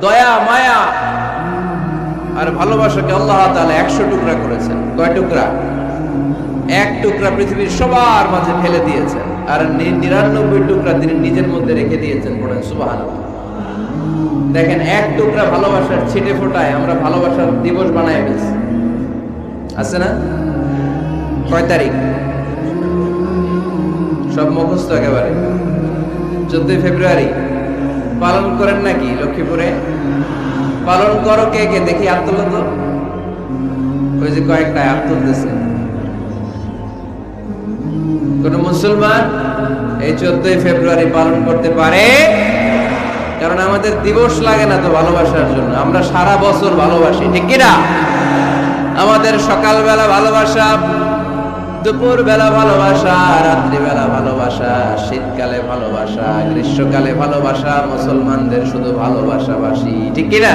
দয়া মায়া আর ভালোবাসাকে আল্লাহ তাআলা 100 টুকরা করেছেন। কয় টুকরা? এক টুকরা পৃথিবীর সবার মাঝে ফেলে দিয়েছেন, আর 99 টুকরা তিনি নিজের মধ্যে রেখে দিয়েছেন। পড়েন সুবহানাল্লাহ। দেখেন, এক টুকরা ভালোবাসার ছিটে ফোটায় আমরা ভালোবাসার দিবস বানায় ফেলছি। আছে না? কয় তারিখ? সব মুখস্থ একেবারে। 14 ফেব্রুয়ারি পালন করেন নাকি লক্ষ্মীপুরে? পালন করো কে কে? দেখি হাত তোলো তো। ওই যে কয়েকটা হাত তুলতেছে। কোন মুসলমান এই 14 ফেব্রুয়ারি পালন করতে পারে? কারণ আমাদের দিবস লাগে না তো ভালোবাসার জন্য, আমরা সারা বছর ভালোবাসি, ঠিক কিনা? আমাদের সকালবেলা ভালোবাসা, দুপুর বেলা ভালোবাসা, রাত্রিবেলা ভালোবাসা, শীতকালে ভালোবাসা, গ্রীষ্মকালে ভালোবাসা, মুসলমানদের শুধু ভালোবাসাবাসি, ঠিক কিনা?